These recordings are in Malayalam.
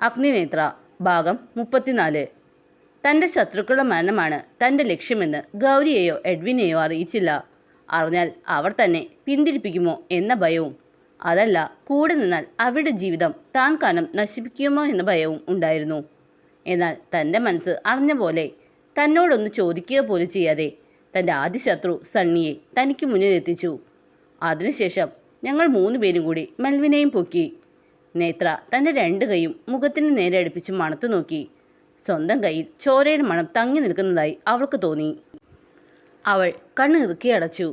അഗ്നിനേത്ര ഭാഗം 34. തൻ്റെ ശത്രുക്കളുടെ മരണമാണ് തൻ്റെ ലക്ഷ്യമെന്ന് ഗൗരിയെയോ എഡ്വിനെയോ അറിയിച്ചില്ല. അറിഞ്ഞാൽ അവർ തന്നെ പിന്തിരിപ്പിക്കുമോ എന്ന ഭയവും, അതല്ല കൂടെ നിന്നാൽ അവരുടെ ജീവിതം താൻ കാരണം നശിപ്പിക്കുമോ എന്ന ഭയവും ഉണ്ടായിരുന്നു. എന്നാൽ തൻ്റെ മനസ്സ് അറിഞ്ഞ പോലെ തന്നോടൊന്ന് ചോദിക്കുക പോലും ചെയ്യാതെ തൻ്റെ ആദ്യ ശത്രു സണ്ണിയെ തനിക്ക് മുന്നിലെത്തിച്ചു. അതിനുശേഷം ഞങ്ങൾ 3 പേരും കൂടി മെൽവിനെയും പൊക്കി. നേത്ര തൻ്റെ 2 കൈയും മുഖത്തിന് നേരെ അടുപ്പിച്ച് മണത്തു നോക്കി. സ്വന്തം കയ്യിൽ ചോരയുടെ മണം തങ്ങി നിൽക്കുന്നതായി അവൾക്ക് തോന്നി. അവൾ കണ്ണിറുക്കി അടച്ചു.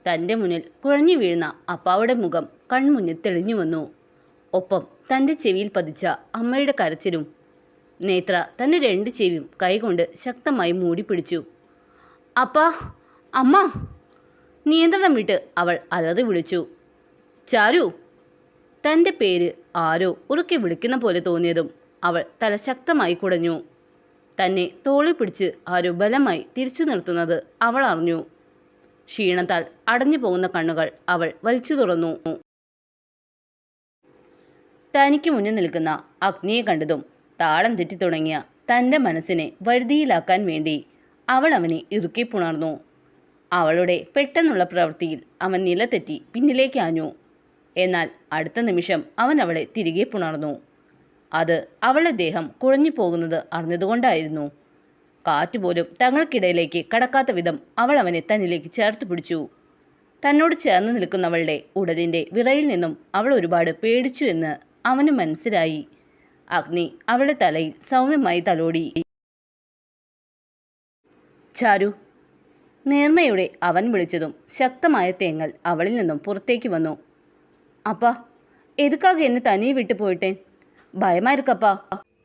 തൻ്റെ മുന്നിൽ കുഴഞ്ഞു വീഴുന്ന അപ്പാവുടെ മുഖം കൺമുന്നിൽ തെളിഞ്ഞു വന്നു. ഒപ്പം തൻ്റെ ചെവിയിൽ പതിച്ച അമ്മയുടെ കരച്ചിലും. നേത്ര തൻ്റെ 2 ചെവിയും കൈകൊണ്ട് ശക്തമായി മൂടിപ്പിടിച്ചു. അപ്പാ, അമ്മ! നിയന്ത്രണം വിട്ട് അവൾ അലറി വിളിച്ചു. ചാരു! തൻ്റെ പേര് ആരോ ഉറക്കെ വിളിക്കുന്ന പോലെ തോന്നിയതും അവൾ തല ശക്തമായി കുടഞ്ഞു. തന്നെ തോളി പിടിച്ച് ആരോ ബലമായി തിരിച്ചു നിർത്തുന്നത് അവൾ അറിഞ്ഞു. ക്ഷീണത്താൽ അടഞ്ഞു പോകുന്ന കണ്ണുകൾ അവൾ വലിച്ചു തുറന്നു. തനിക്ക് മുന്നിൽ നിൽക്കുന്ന അഗ്നിയെ കണ്ടതും താളം തെറ്റി തുടങ്ങിയ തൻ്റെ മനസ്സിനെ വരുതിയിലാക്കാൻ വേണ്ടി അവൾ അവനെ ഇറുക്കി പുണർന്നു. അവളുടെ പെട്ടെന്നുള്ള പ്രവൃത്തിയിൽ അവൻ നിലതെറ്റി പിന്നിലേക്ക് ആഞ്ഞു. എന്നാൽ അടുത്ത നിമിഷം അവൻ അവളെ തിരികെ പുണർന്നു. അത് അവളുടെ ദേഹം കുഴഞ്ഞു പോകുന്നത് അറിഞ്ഞതുകൊണ്ടായിരുന്നു. കാറ്റുപോലും തങ്ങൾക്കിടയിലേക്ക് കടക്കാത്ത വിധം അവൾ അവനെ തന്നിലേക്ക് ചേർത്ത് പിടിച്ചു. തന്നോട് ചേർന്ന് നിൽക്കുന്നവളുടെ ഉടലിൻ്റെ വിറയിൽ നിന്നും അവൾ ഒരുപാട് പേടിച്ചു എന്ന് അവന് മനസ്സിലായി. അഗ്നി അവളുടെ തലയിൽ സൗമ്യമായി തലോടി. ചാരു! നേർമയോടെ അവൻ വിളിച്ചതും ശക്തമായ തേങ്ങൽ അവളിൽ നിന്നും പുറത്തേക്ക് വന്നു. அப்பா, எதுக்காக என்ன தனியே விட்டு போயிட்டேன்? பயமா இருக்கப்பா.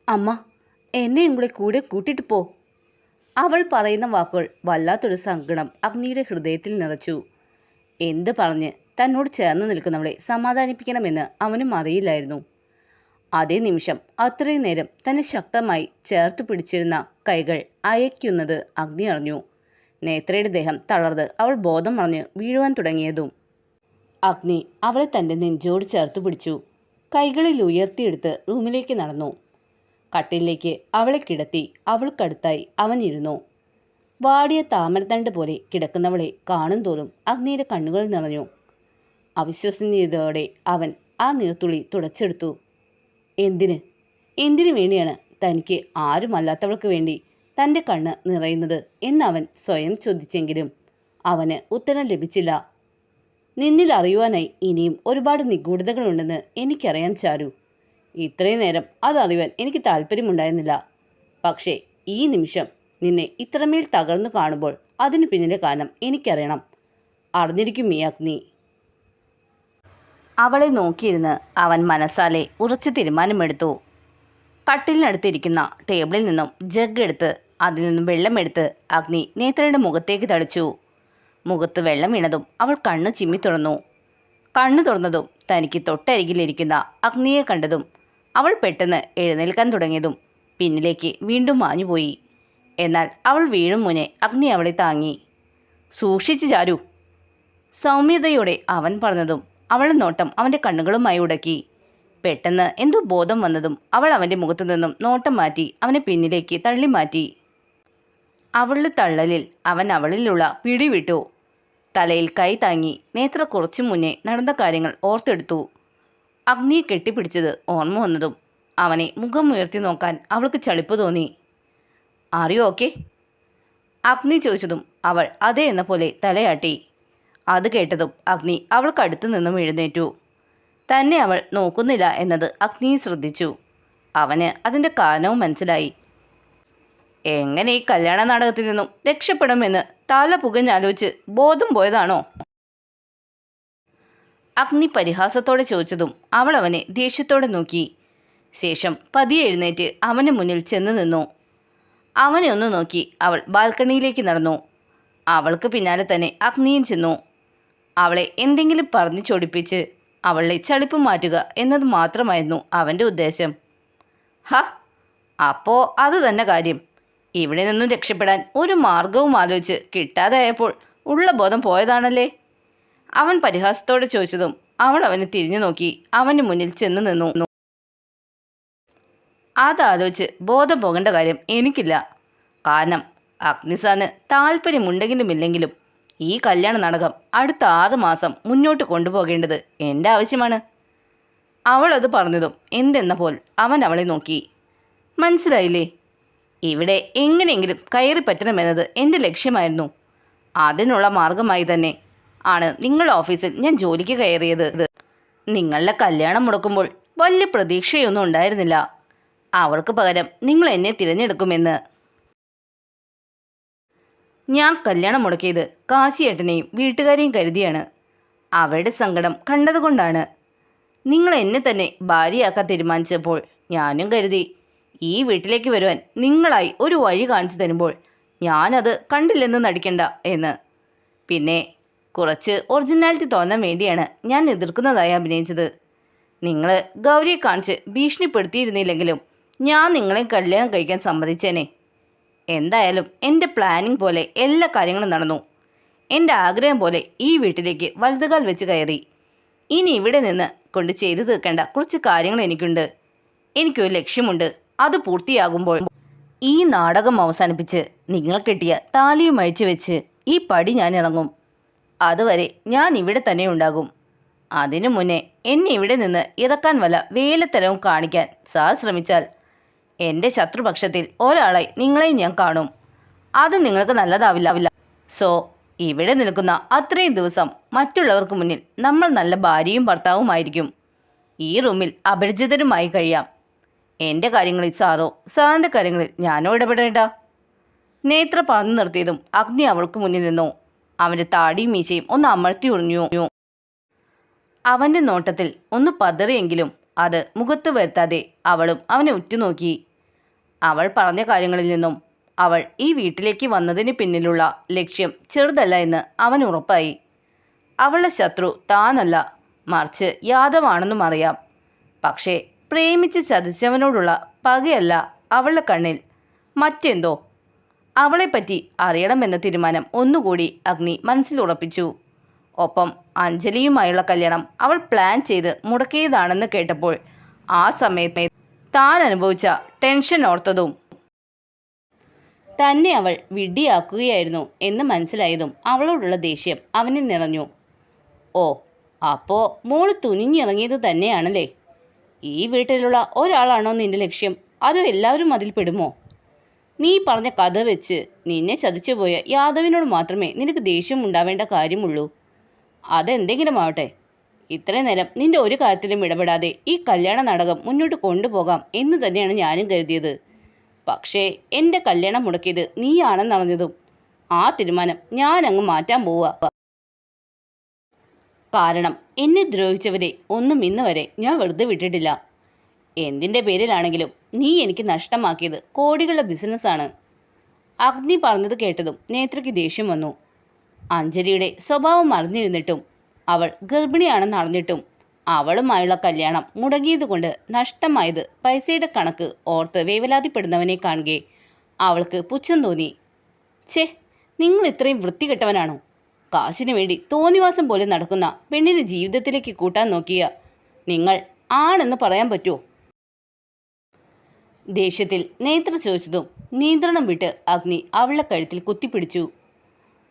അമ്മ, എന്നെയും കൂടെ കൂട്ടിട്ട് പോ. അവൾ പറയുന്ന വാക്കുകൾ വല്ലാത്തൊരു സങ്കടം അഗ്നിയുടെ ഹൃദയത്തിൽ നിറച്ചു. എന്ത് പറഞ്ഞ് തന്നോട് ചേർന്ന് നിൽക്കുന്നവളെ സമാധാനിപ്പിക്കണമെന്ന് അവനും അറിയില്ലായിരുന്നു. അതേ നിമിഷം അത്രയും നേരം തന്നെ ശക്തമായി ചേർത്ത് പിടിച്ചിരുന്ന കൈകൾ അയയ്ക്കുന്നത് അഗ്നി അറിഞ്ഞു. നേത്രയുടെ ദേഹം തളർന്ന് അവൾ ബോധം മറഞ്ഞ് വീഴുവാൻ തുടങ്ങിയതും അഗ്നി അവളെ തൻ്റെ നെഞ്ചോട് ചേർത്ത് പിടിച്ചു. കൈകളിൽ ഉയർത്തിയെടുത്ത് റൂമിലേക്ക് നടന്നു. കട്ടിലേക്ക് അവളെ കിടത്തി അവൾക്കടുത്തായി അവൻ ഇരുന്നു. വാടിയ താമരത്തണ്ട് പോലെ കിടക്കുന്നവളെ കാണും തോറും അഗ്നിയുടെ കണ്ണുകൾ നിറഞ്ഞു. അവിശ്വസനീയതയോടെ അവൻ ആ നീർത്തുള്ളി തുടച്ചെടുത്തു. എന്തിനു വേണ്ടിയാണ് തനിക്ക് ആരുമല്ലാത്തവൾക്ക് വേണ്ടി തൻ്റെ കണ്ണ് നിറയുന്നത് എന്നവൻ സ്വയം ചോദിച്ചെങ്കിലും അവന് ഉത്തരം ലഭിച്ചില്ല. നിന്നിൽ അറിയുവാനായി ഇനിയും ഒരുപാട് നിഗൂഢതകളുണ്ടെന്ന് എനിക്കറിയാം ചാരു. ഇത്രയും നേരം അതറിയുവാൻ എനിക്ക് താല്പര്യമുണ്ടായിരുന്നില്ല. പക്ഷേ ഈ നിമിഷം നിന്നെ ഇത്രമേൽ തകർന്നു കാണുമ്പോൾ അതിനു പിന്നിലെ കാരണം എനിക്കറിയണം. അറിഞ്ഞിരിക്കും ഈ അഗ്നി. അവളെ നോക്കിയിരുന്ന് അവൻ മനസ്സാലെ ഉറച്ചു തീരുമാനമെടുത്തു. കട്ടിലിനടുത്തിരിക്കുന്ന ടേബിളിൽ നിന്നും ജഗ് എടുത്ത് അതിൽ നിന്നും വെള്ളമെടുത്ത് അഗ്നി നേത്രയുടെ മുഖത്തേക്ക് തളിച്ചു. മുഖത്ത് വെള്ളം വീണതും അവൾ കണ്ണ് ചിമ്മി തുറന്നു. കണ്ണു തുറന്നതും തനിക്ക് തൊട്ടരികിലിരിക്കുന്ന അഗ്നിയെ കണ്ടതും അവൾ പെട്ടെന്ന് എഴുന്നേൽക്കാൻ തുടങ്ങിയതും പിന്നിലേക്ക് വീണ്ടും മാഞ്ഞുപോയി. എന്നാൽ അവൾ വീഴും മുന്നേ അഗ്നി അവളെ താങ്ങി. സൂക്ഷിച്ച് ചാരു! സൗമ്യതയോടെ അവൻ പറഞ്ഞതും അവളുടെ നോട്ടം അവൻ്റെ കണ്ണുകളുമായി ഉടക്കി. പെട്ടെന്ന് എന്തോ ബോധം വന്നതും അവൾ അവൻ്റെ മുഖത്തു നിന്നും നോട്ടം മാറ്റി അവനെ പിന്നിലേക്ക് തള്ളി മാറ്റി. അവളുടെ തള്ളലിൽ അവൻ അവളിലുള്ള പിടിവിട്ടു. തലയിൽ കൈ താങ്ങി നേത്ര കുറച്ചു മുന്നേ നടന്ന കാര്യങ്ങൾ ഓർത്തെടുത്തു. അഗ്നിയെ കെട്ടിപ്പിടിച്ചത് ഓർമ്മ വന്നതും അവനെ മുഖം ഉയർത്തി നോക്കാൻ അവൾക്ക് ചളിപ്പ് തോന്നി. അറിയോ ഓക്കെ? അഗ്നി ചോദിച്ചതും അവൾ അതെ എന്ന പോലെ തലയാട്ടി. അത് കേട്ടതും അഗ്നി അവൾക്കടുത്തു നിന്നും എഴുന്നേറ്റു. തന്നെ അവൾ നോക്കുന്നില്ല എന്നത് അഗ്നി ശ്രദ്ധിച്ചു. അവന് അതിൻ്റെ കാരണവും മനസ്സിലായി. എങ്ങനെ ഈ കല്യാണ നാടകത്തിൽ നിന്നും രക്ഷപ്പെടുമെന്ന് തല പുകഞ്ഞാലോചിച്ച് ബോധം പോയതാണോ? അഗ്നി പരിഹാസത്തോടെ ചോദിച്ചതും അവൾ അവനെ ദേഷ്യത്തോടെ നോക്കി. ശേഷം പതിയെ എഴുന്നേറ്റ് അവന് മുന്നിൽ ചെന്ന് നിന്നു. അവനെ ഒന്ന് നോക്കി അവൾ ബാൽക്കണിയിലേക്ക് നടന്നു. അവൾക്ക് പിന്നാലെ തന്നെ അഗ്നിയും ചെന്നു. അവളെ എന്തെങ്കിലും പറഞ്ഞു ചൊടിപ്പിച്ച് അവളെ ചളിപ്പ് മാറ്റുക എന്നത് മാത്രമായിരുന്നു അവൻ്റെ ഉദ്ദേശം. അപ്പോൾ അത് തന്നെ കാര്യം. ഇവിടെ നിന്നും രക്ഷപ്പെടാൻ ഒരു മാർഗവും ആലോചിച്ച് കിട്ടാതായപ്പോൾ ഉള്ള ബോധം പോയതാണല്ലേ? അവൻ പരിഹാസത്തോടെ ചോദിച്ചതും അവൾ അവനെ തിരിഞ്ഞു നോക്കി അവന് മുന്നിൽ ചെന്ന് നിന്നു. അതാലോചിച്ച് ബോധം പോകേണ്ട കാര്യം എനിക്കില്ല. കാരണം അഗ്നിസാറിന് താല്പര്യമുണ്ടെങ്കിലും ഇല്ലെങ്കിലും ഈ കല്യാണ നാടകം അടുത്ത 6 മാസം മുന്നോട്ട് കൊണ്ടുപോകേണ്ടത് എൻ്റെ ആവശ്യമാണ്. അവളത് പറഞ്ഞതും എന്തെന്ന പോൽ അവൻ അവളെ നോക്കി. മനസ്സിലായില്ലേ? ഇവിടെ എങ്ങനെയെങ്കിലും കയറി പറ്റണമെന്നത് എൻ്റെ ലക്ഷ്യമായിരുന്നു. അതിനുള്ള മാർഗമായി തന്നെ ആണ് നിങ്ങളുടെ ഓഫീസിൽ ഞാൻ ജോലിക്ക് കയറിയത്. നിങ്ങളുടെ കല്യാണം മുടക്കുമ്പോൾ വലിയ പ്രതീക്ഷയൊന്നും ഉണ്ടായിരുന്നില്ല. അവൾക്ക് പകരം നിങ്ങൾ എന്നെ തിരഞ്ഞെടുക്കുമെന്ന്. ഞാൻ കല്യാണം മുടക്കിയത് കാശിയേട്ടനെയും വീട്ടുകാരെയും കരുതിയാണ്. അവരുടെ സങ്കടം കണ്ടതുകൊണ്ടാണ്. നിങ്ങൾ എന്നെ തന്നെ ഭാര്യയാക്കാൻ തീരുമാനിച്ചപ്പോൾ ഞാനും കരുതി ഈ വീട്ടിലേക്ക് വരുവാൻ നിങ്ങളായി ഒരു വഴി കാണിച്ചു തരുമ്പോൾ ഞാനത് കണ്ടില്ലെന്ന് നടിക്കണ്ട എന്ന്. പിന്നെ കുറച്ച് ഒറിജിനാലിറ്റി തോന്നാൻ വേണ്ടിയാണ് ഞാൻ എതിർക്കുന്നതായി അഭിനയിച്ചത്. നിങ്ങൾ ഗൗരിയെ കാണിച്ച് ഭീഷണിപ്പെടുത്തിയിരുന്നില്ലെങ്കിലും ഞാൻ നിങ്ങളെ കല്യാണം കഴിക്കാൻ സമ്മതിച്ചേനെ. എന്തായാലും എൻ്റെ പ്ലാനിങ് പോലെ എല്ലാ കാര്യങ്ങളും നടന്നു. എൻ്റെ ആഗ്രഹം പോലെ ഈ വീട്ടിലേക്ക് വലതുകാൽ വെച്ച് കയറി. ഇനി ഇവിടെ നിന്ന് കൊണ്ട് ചെയ്തു തീർക്കേണ്ട കുറച്ച് കാര്യങ്ങൾ എനിക്കുണ്ട്. എനിക്കൊരു ലക്ഷ്യമുണ്ട്. അത് പൂർത്തിയാകുമ്പോൾ ഈ നാടകം അവസാനിപ്പിച്ച് നിങ്ങൾ കെട്ടിയ താലിയും അഴിച്ചു വെച്ച് ഈ പടി ഞാൻ ഇറങ്ങും. അതുവരെ ഞാൻ ഇവിടെ തന്നെ ഉണ്ടാകും. അതിനു മുന്നേ എന്നെ ഇവിടെ നിന്ന് ഇറക്കാൻ വല്ല വേലത്തരവും കാണിക്കാൻ സാർ ശ്രമിച്ചാൽ എൻ്റെ ശത്രുപക്ഷത്തിൽ ഒരാളായി നിങ്ങളെയും ഞാൻ കാണും. അത് നിങ്ങൾക്ക് നല്ലതാവില്ല. സോ ഇവിടെ നിൽക്കുന്ന അത്രയും ദിവസം മറ്റുള്ളവർക്ക് മുന്നിൽ നമ്മൾ നല്ല ഭാര്യയും ഭർത്താവുമായിരിക്കും. ഈ റൂമിൽ അപരിചിതരുമായി കഴിയാം. എൻ്റെ കാര്യങ്ങളിൽ സാറോ സാറിൻ്റെ കാര്യങ്ങളിൽ ഞാനോ ഇടപെടേണ്ട. നേത്ര പറഞ്ഞു നിർത്തിയതും അഗ്നി അവൾക്ക് മുന്നിൽ നിന്നു. അവൻ്റെ താടിയും മീശയും ഒന്ന് അമർത്തി ഉറിഞ്ഞു. അവൻ്റെ നോട്ടത്തിൽ ഒന്ന് പതറിയെങ്കിലും അത് മുഖത്ത് വരുത്താതെ അവളും അവനെ ഉറ്റുനോക്കി. അവൾ പറഞ്ഞ കാര്യങ്ങളിൽ നിന്നും അവൾ ഈ വീട്ടിലേക്ക് വന്നതിന് പിന്നിലുള്ള ലക്ഷ്യം ചെറുതല്ല എന്ന് അവൻ ഉറപ്പായി. അവളുടെ ശത്രു താനല്ല, മറിച്ച് യാദവാണെന്നും അറിയാം. പക്ഷേ പ്രേമിച്ച് ചതിച്ചവനോടുള്ള പകയല്ല അവളുടെ കണ്ണിൽ, മറ്റെന്തോ. അവളെപ്പറ്റി അറിയണമെന്ന തീരുമാനം ഒന്നുകൂടി അഗ്നി മനസ്സിലുറപ്പിച്ചു. ഒപ്പം അഞ്ജലിയുമായുള്ള കല്യാണം അവൾ പ്ലാൻ ചെയ്ത് മുടക്കിയതാണെന്ന് കേട്ടപ്പോൾ ആ സമയത്ത് താൻ അനുഭവിച്ച ടെൻഷൻ ഓർത്തതും തന്നെ അവൾ വിഡ്ഢിയാക്കുകയായിരുന്നു എന്ന് മനസ്സിലായതും അവളോടുള്ള ദേഷ്യം അവനിൽ നിറഞ്ഞു. ഓ, അപ്പോൾ മോള് തുനിഞ്ഞിറങ്ങിയത് തന്നെയാണല്ലേ? ഈ വീട്ടിലുള്ള ഒരാളാണോ നിന്റെ ലക്ഷ്യം, അതോ എല്ലാവരും അതിൽ പെടുമോ? നീ പറഞ്ഞ കഥ വെച്ച് നിന്നെ ചതിച്ചുപോയ യാദവിനോട് മാത്രമേ നിനക്ക് ദേഷ്യം ഉണ്ടാവേണ്ട കാര്യമുള്ളൂ. അതെന്തെങ്കിലും ആവട്ടെ, ഇത്രയും നേരം നിന്റെ ഒരു കാര്യത്തിലും ഇടപെടാതെ ഈ കല്യാണ നാടകം മുന്നോട്ട് കൊണ്ടുപോകാം എന്ന് തന്നെയാണ് ഞാനും കരുതിയത്. പക്ഷേ എൻ്റെ കല്യാണം മുടക്കിയത് നീയാണെന്നറിഞ്ഞതും ആ തീരുമാനം ഞാനങ്ങ് മാറ്റാൻ പോവുക. കാരണം എന്നെ ദ്രോഹിച്ചവരെ ഒന്നും ഇന്ന് വരെ ഞാൻ വെറുതെ വിട്ടിട്ടില്ല. എന്തിൻ്റെ പേരിലാണെങ്കിലും നീ എനിക്ക് നഷ്ടമാക്കിയത് കോടികളുടെ ബിസിനസ്സാണ്. അഗ്നി പറഞ്ഞത് കേട്ടതും നേത്രയ്ക്ക് ദേഷ്യം വന്നു. അഞ്ജലിയുടെ സ്വഭാവം അറിഞ്ഞിരുന്നിട്ടും അവൾ ഗർഭിണിയാണെന്ന് അറിഞ്ഞിട്ടും അവളുമായുള്ള കല്യാണം മുടങ്ങിയതുകൊണ്ട് നഷ്ടമായത് പൈസയുടെ കണക്ക് ഓർത്ത് വേവലാതിപ്പെടുന്നവനെ കാണുകെ അവൾക്ക് പുച്ഛം തോന്നി. ഛേ, നിങ്ങൾ ഇത്രയും വൃത്തികെട്ടവനാണോ? കാശിനു വേണ്ടി തോന്നിവാസം പോലെ നടക്കുന്ന പെണ്ണിനെ ജീവിതത്തിലേക്ക് കൂട്ടാൻ നോക്കിയ നിങ്ങൾ ആണെന്ന് പറയാൻ പറ്റുമോ? ദേഷ്യത്തിൽ നേത്ര ചോദിച്ചതും നിയന്ത്രണം വിട്ട് അഗ്നി അവളുടെ കഴുത്തിൽ കുത്തിപ്പിടിച്ചു.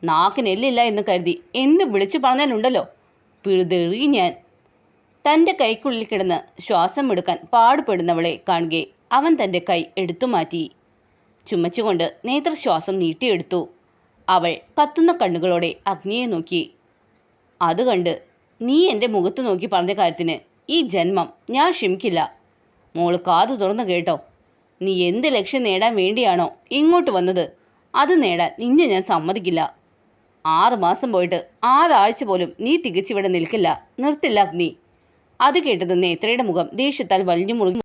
നാക്കിനെല്ലില്ല എന്ന് കരുതി എന്ത് വിളിച്ചു പറഞ്ഞാലുണ്ടല്ലോ പിഴുതെറി ഞാൻ. തൻ്റെ കൈക്കുള്ളിൽ കിടന്ന് ശ്വാസം എടുക്കാൻ പാടുപെടുന്നവളെ കാണുകെ അവൻ തൻ്റെ കൈ എടുത്തുമാറ്റി. ചുമച്ചുകൊണ്ട് നേത്ര ശ്വാസം നീട്ടിയെടുത്തു. അവൾ കത്തുന്ന കണ്ണുകളോടെ അഗ്നിയെ നോക്കി. അത് കണ്ട് നീ എൻ്റെ മുഖത്ത് നോക്കി പറഞ്ഞ കാര്യത്തിന് ഈ ജന്മം ഞാൻ ക്ഷമിക്കില്ല. മോള് കാതു തുറന്ന് കേട്ടോ. നീ എന്ത് ലക്ഷ്യം നേടാൻ വേണ്ടിയാണോ ഇങ്ങോട്ട് വന്നത്, അത് നേടാൻ നിന്നെ ഞാൻ സമ്മതിക്കില്ല. 6 മാസം പോയിട്ട് 6 ആഴ്ച പോലും നീ തികച്ചിവിടെ നിൽക്കില്ല, നിർത്തില്ല അഗ്നി. അത് കേട്ടത് നേത്രയുടെ മുഖം ദേഷ്യത്താൽ വലിഞ്ഞു മുറുകി.